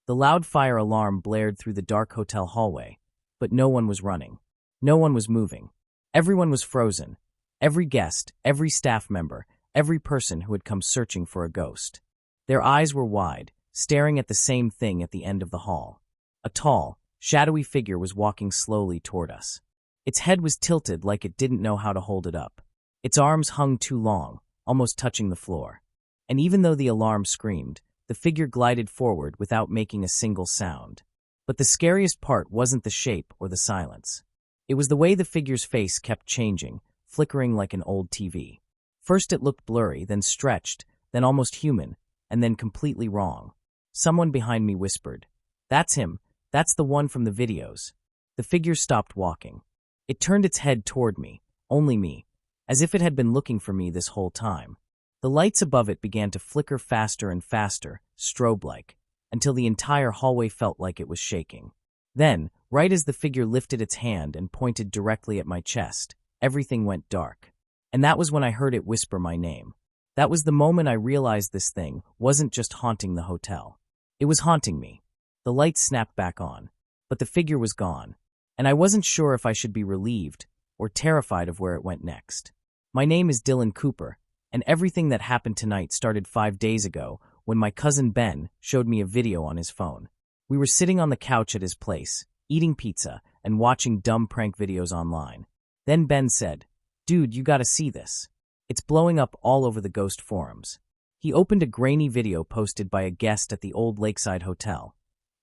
The loud fire alarm blared through the dark hotel hallway, but no one was running. No one was moving. Everyone was frozen. Every guest, every staff member, every person who had come searching for a ghost. Their eyes were wide, staring at the same thing at the end of the hall. A tall, shadowy figure was walking slowly toward us. Its head was tilted like it didn't know how to hold it up. Its arms hung too long, almost touching the floor. And even though the alarm screamed, the figure glided forward without making a single sound. But the scariest part wasn't the shape or the silence. It was the way the figure's face kept changing, flickering like an old TV. First it looked blurry, then stretched, then almost human, and then completely wrong. Someone behind me whispered, "That's him. That's the one from the videos." The figure stopped walking. It turned its head toward me, only me, as if it had been looking for me this whole time. The lights above it began to flicker faster and faster, strobe-like, until the entire hallway felt like it was shaking. Then, right as the figure lifted its hand and pointed directly at my chest, everything went dark. And that was when I heard it whisper my name. That was the moment I realized this thing wasn't just haunting the hotel. It was haunting me. The lights snapped back on, but the figure was gone, and I wasn't sure if I should be relieved or terrified of where it went next. My name is Dylan Cooper, and everything that happened tonight started 5 days ago when my cousin Ben showed me a video on his phone. We were sitting on the couch at his place, eating pizza and watching dumb prank videos online. Then Ben said, "Dude, you gotta see this. It's blowing up all over the ghost forums." He opened a grainy video posted by a guest at the old Lakeside Hotel,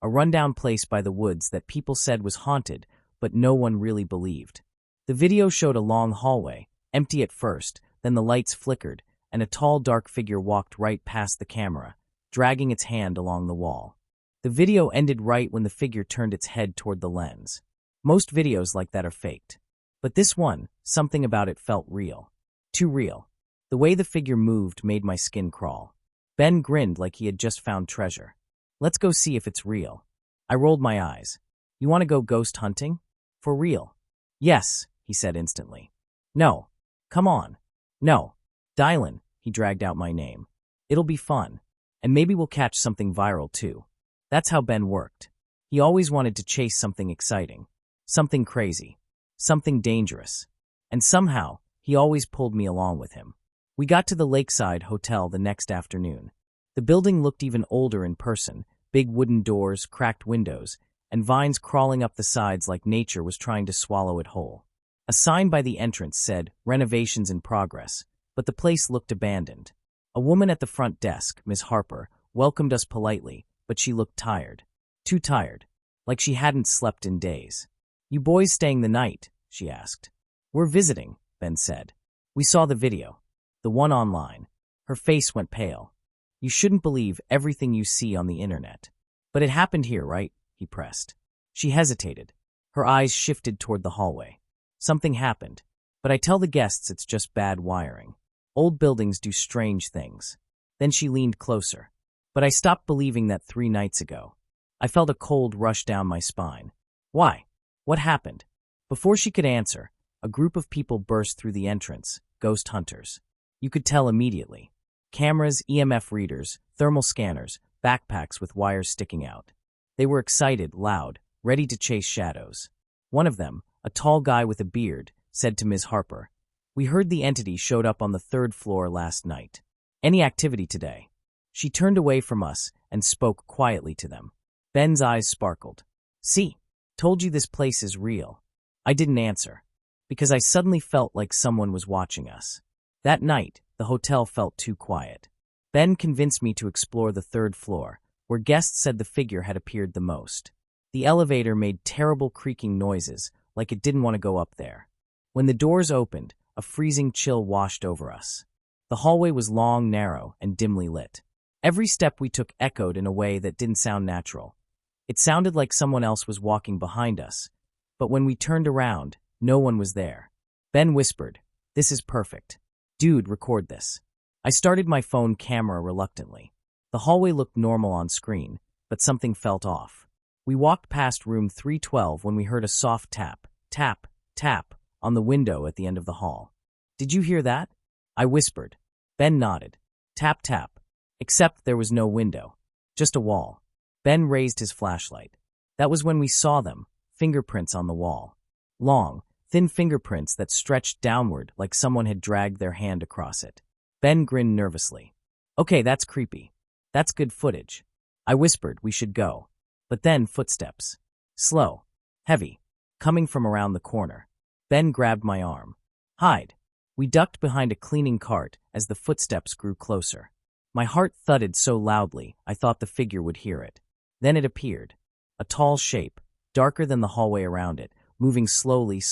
a rundown place by the woods that people said was haunted, but no one really believed. The video showed a long hallway, empty at first, then the lights flickered, and a tall dark figure walked right past the camera, dragging its hand along the wall. The video ended right when the figure turned its head toward the lens. Most videos like that are faked. But this one, something about it felt real. Too real. The way the figure moved made my skin crawl. Ben grinned like he had just found treasure. "Let's go see if it's real." I rolled my eyes. "You want to go ghost hunting? For real?" "Yes," he said instantly. "No. Come on." "No. Dylan," he dragged out my name. "It'll be fun. And maybe we'll catch something viral too." That's how Ben worked. He always wanted to chase something exciting, something crazy, something dangerous. And somehow, he always pulled me along with him. We got to the Lakeside Hotel the next afternoon. The building looked even older in person, big wooden doors, cracked windows, and vines crawling up the sides like nature was trying to swallow it whole. A sign by the entrance said, "Renovations in progress," but the place looked abandoned. A woman at the front desk, Ms. Harper, welcomed us politely, but she looked tired. Too tired. Like she hadn't slept in days. "You boys staying the night?" she asked. "We're visiting," Ben said. "We saw the video. The one online." Her face went pale. "You shouldn't believe everything you see on the internet." "But it happened here, right?" he pressed. She hesitated. Her eyes shifted toward the hallway. "Something happened, but I tell the guests it's just bad wiring. Old buildings do strange things." Then she leaned closer. "But I stopped believing that 3 nights ago." I felt a cold rush down my spine. "Why? What happened?" Before she could answer, a group of people burst through the entrance, ghost hunters. You could tell immediately. Cameras, EMF readers, thermal scanners, backpacks with wires sticking out. They were excited, loud, ready to chase shadows. One of them, a tall guy with a beard, said to Ms. Harper, "We heard the entity showed up on the 3rd floor last night. Any activity today?" She turned away from us and spoke quietly to them. Ben's eyes sparkled. "See, told you this place is real." I didn't answer, because I suddenly felt like someone was watching us. That night, the hotel felt too quiet. Ben convinced me to explore the 3rd floor, where guests said the figure had appeared the most. The elevator made terrible creaking noises, like it didn't want to go up there. When the doors opened, a freezing chill washed over us. The hallway was long, narrow, and dimly lit. Every step we took echoed in a way that didn't sound natural. It sounded like someone else was walking behind us, but when we turned around, no one was there. Ben whispered, "This is perfect. Dude, record this." I started my phone camera reluctantly. The hallway looked normal on screen, but something felt off. We walked past room 312 when we heard a soft tap, tap, tap, on the window at the end of the hall. "Did you hear that?" I whispered. Ben nodded. Tap, tap. Except there was no window. Just a wall. Ben raised his flashlight. That was when we saw them, fingerprints on the wall. Long, thin fingerprints that stretched downward like someone had dragged their hand across it. Ben grinned nervously. Okay, that's creepy. That's good footage. I whispered we should go. But then footsteps. Slow. Heavy. Coming from around the corner. Ben grabbed my arm. Hide. We ducked behind a cleaning cart as the footsteps grew closer. My heart thudded so loudly I thought the figure would hear it. Then it appeared. A tall shape, darker than the hallway around it, moving slowly,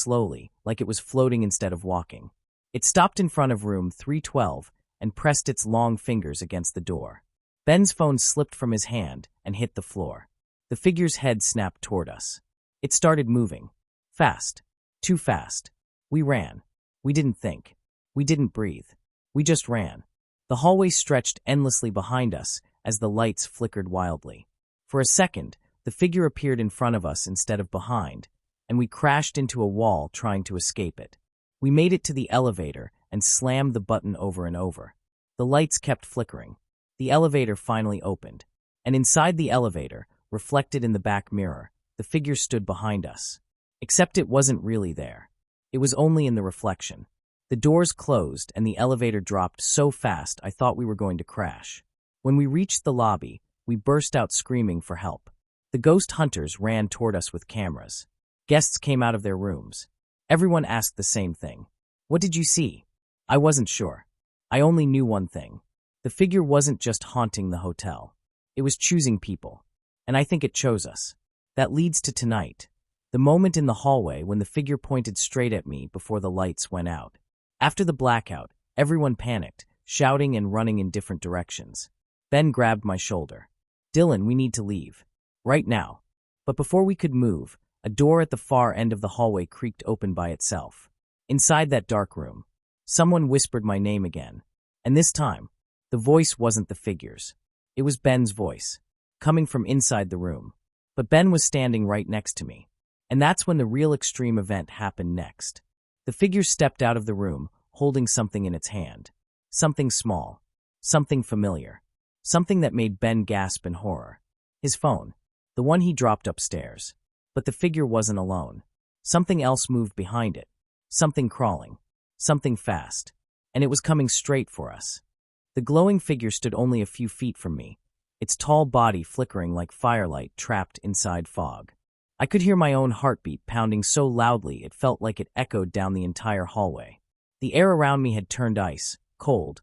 like it was floating instead of walking. It stopped in front of room 312 and pressed its long fingers against the door. Ben's phone slipped from his hand and hit the floor. The figure's head snapped toward us. It started moving. Fast. Too fast. We ran. We didn't think. We didn't breathe. We just ran. The hallway stretched endlessly behind us as the lights flickered wildly. For a second, the figure appeared in front of us instead of behind, and we crashed into a wall trying to escape it. We made it to the elevator and slammed the button over and over. The lights kept flickering. The elevator finally opened, and inside the elevator, reflected in the back mirror, the figure stood behind us. Except it wasn't really there. It was only in the reflection. The doors closed and the elevator dropped so fast I thought we were going to crash. When we reached the lobby, we burst out screaming for help. The ghost hunters ran toward us with cameras. Guests came out of their rooms. Everyone asked the same thing. What did you see? I wasn't sure. I only knew one thing. The figure wasn't just haunting the hotel. It was choosing people. And I think it chose us. That leads to tonight. The moment in the hallway when the figure pointed straight at me before the lights went out. After the blackout, everyone panicked, shouting and running in different directions. Ben grabbed my shoulder. Dylan, we need to leave. Right now. But before we could move, a door at the far end of the hallway creaked open by itself. Inside that dark room, someone whispered my name again. And this time, the voice wasn't the figure's. It was Ben's voice, coming from inside the room. But Ben was standing right next to me. And that's when the real extreme event happened next. The figure stepped out of the room, holding something in its hand. Something small. Something familiar. Something that made Ben gasp in horror. His phone. The one he dropped upstairs. But the figure wasn't alone. Something else moved behind it. Something crawling. Something fast. And it was coming straight for us. The glowing figure stood only a few feet from me, its tall body flickering like firelight trapped inside fog. I could hear my own heartbeat pounding so loudly it felt like it echoed down the entire hallway. The air around me had turned ice, cold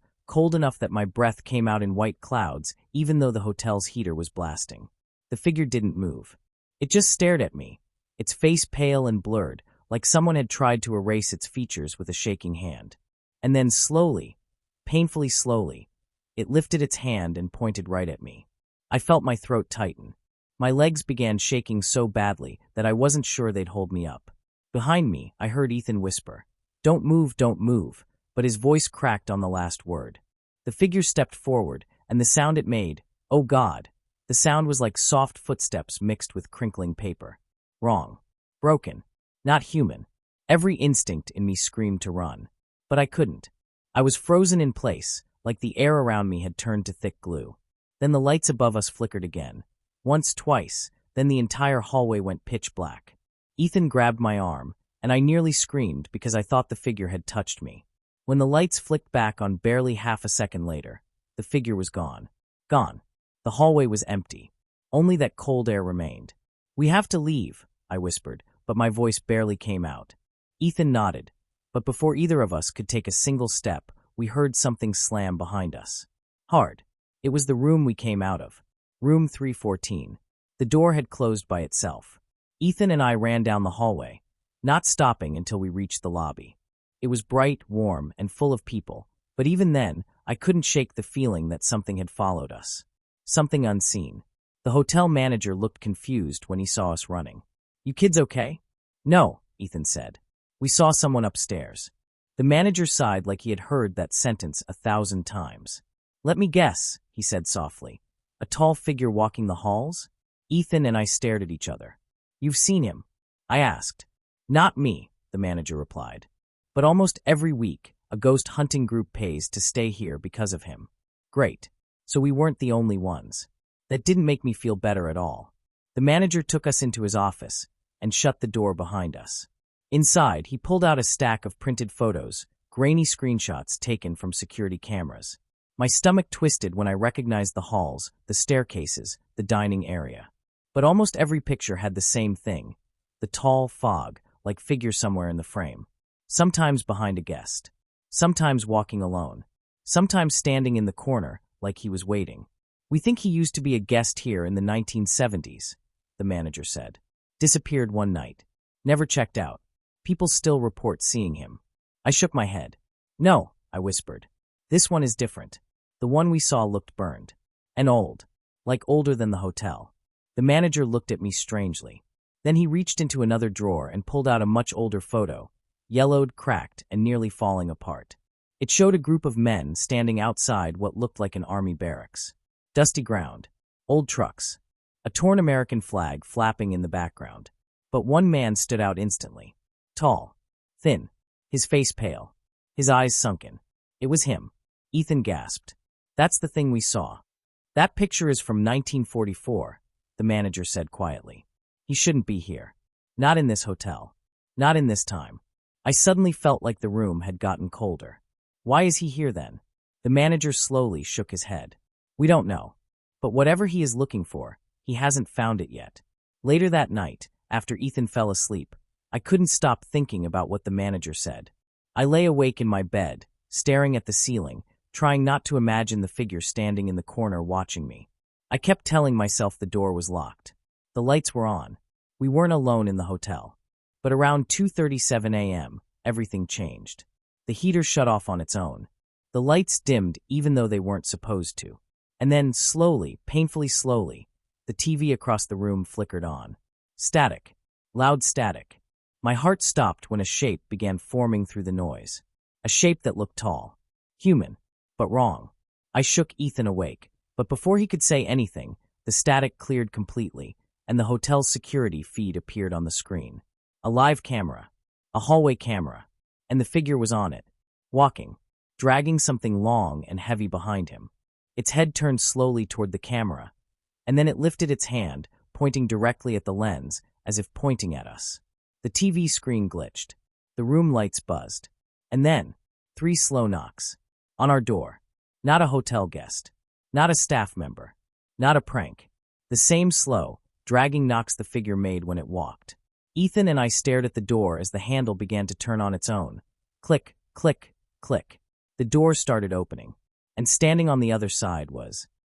enough that my breath came out in white clouds even though the hotel's heater was blasting. The figure didn't move. It just stared at me, its face pale and blurred, like someone had tried to erase its features with a shaking hand. And then slowly, painfully slowly, it lifted its hand and pointed right at me. I felt my throat tighten. My legs began shaking so badly that I wasn't sure they'd hold me up. Behind me, I heard Ethan whisper, don't move, but his voice cracked on the last word. The figure stepped forward, and the sound it made, oh God, the sound was like soft footsteps mixed with crinkling paper. Wrong. Broken. Not human. Every instinct in me screamed to run. But I couldn't. I was frozen in place, like the air around me had turned to thick glue. Then the lights above us flickered again. Once, twice, then the entire hallway went pitch black. Ethan grabbed my arm, and I nearly screamed because I thought the figure had touched me. When the lights flicked back on barely half a second later, the figure was gone. Gone. The hallway was empty. Only that cold air remained. We have to leave, I whispered, but my voice barely came out. Ethan nodded, but before either of us could take a single step, we heard something slam behind us. Hard. It was the room we came out of. Room 314. The door had closed by itself. Ethan and I ran down the hallway, not stopping until we reached the lobby. It was bright, warm, and full of people, but even then, I couldn't shake the feeling that something had followed us. Something unseen. The hotel manager looked confused when he saw us running. You kids okay? No, Ethan said. We saw someone upstairs. The manager sighed like he had heard that sentence 1,000 times. Let me guess, he said softly. A tall figure walking the halls? Ethan and I stared at each other. You've seen him? I asked. Not me, the manager replied. But almost every week, a ghost hunting group pays to stay here because of him. Great. So we weren't the only ones. That didn't make me feel better at all. The manager took us into his office and shut the door behind us. Inside, he pulled out a stack of printed photos, grainy screenshots taken from security cameras. My stomach twisted when I recognized the halls, the staircases, the dining area. But almost every picture had the same thing: the tall fog, like figure somewhere in the frame. Sometimes behind a guest. Sometimes walking alone. Sometimes standing in the corner, like he was waiting. "We think he used to be a guest here in the 1970s, the manager said. "Disappeared one night. Never checked out. People still report seeing him." I shook my head. "No," I whispered. "This one is different. The one we saw looked burned. And old. Like older than the hotel." The manager looked at me strangely. Then he reached into another drawer and pulled out a much older photo, yellowed, cracked, and nearly falling apart. It showed a group of men standing outside what looked like an army barracks. Dusty ground. Old trucks. A torn American flag flapping in the background. But one man stood out instantly. Tall. Thin. His face pale. His eyes sunken. It was him. Ethan gasped. "That's the thing we saw." "That picture is from 1944, the manager said quietly. "He shouldn't be here. Not in this hotel. Not in this time." I suddenly felt like the room had gotten colder. "Why is he here then?" The manager slowly shook his head. "We don't know. But whatever he is looking for, he hasn't found it yet." Later that night, after Ethan fell asleep, I couldn't stop thinking about what the manager said. I lay awake in my bed, staring at the ceiling, trying not to imagine the figure standing in the corner watching me. I kept telling myself the door was locked. The lights were on. We weren't alone in the hotel. But around 2:37 a.m., everything changed. The heater shut off on its own. The lights dimmed even though they weren't supposed to. And then, slowly, painfully slowly, the TV across the room flickered on. Static. Loud static. My heart stopped when a shape began forming through the noise. A shape that looked tall. Human. But wrong. I shook Ethan awake, but before he could say anything, the static cleared completely, and the hotel's security feed appeared on the screen. A live camera. A hallway camera. And the figure was on it. Walking. Dragging something long and heavy behind him. Its head turned slowly toward the camera, and then it lifted its hand, pointing directly at the lens, as if pointing at us. The TV screen glitched. The room lights buzzed. And then, 3 slow knocks. On our door. Not a hotel guest. Not a staff member. Not a prank. The same slow, dragging knocks the figure made when it walked. Ethan and I stared at the door as the handle began to turn on its own. Click, click, click. The door started opening. And standing on the other side was